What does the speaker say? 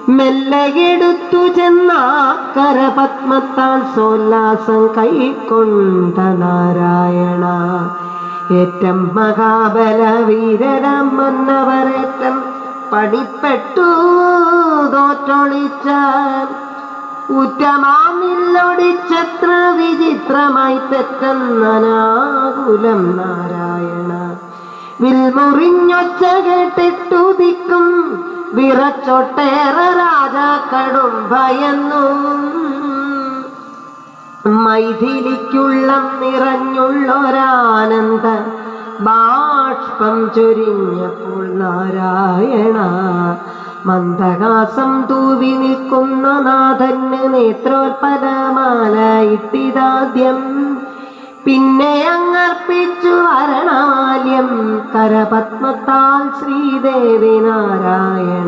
മെല്ലെടുത്തു ചെന്ന കരപത്മത്താൽ സോല്ലാസം കൈക്കൊണ്ട നാരായണ. ഏറ്റം മഹാബല വീരരാം മന്നവരേറ്റം പണിപ്പെട്ടു തോറ്റൊളിച്ചാൽ ഉറ്റമാമില്ലൊടിച്ചത്ര വിചിത്രമായി തെറ്റന്നനാകുലം നാരായണ. വിൽമുറിഞ്ഞൊച്ച കേട്ടിട്ടു ദിക്കും വിറച്ചൊട്ടേറെ രാജാക്കളും ഭയന്നു. മൈഥിലിക്കുള്ളം നിറഞ്ഞുള്ളൊരാനന്ദ ബാഷ്പം ചൊരിഞ്ഞപ്പോൾ നാരായണ. മന്ദഹാസം തൂവി നിൽക്കുന്ന നാഥന് നേത്രോത്പലമാല ഇട്ടിതാദ്യം. പിന്നെ അങ്ങർപ്പിച്ചു വരണമാല്യം കരപത്മത്താൽ ശ്രീദേവി നാരായണ.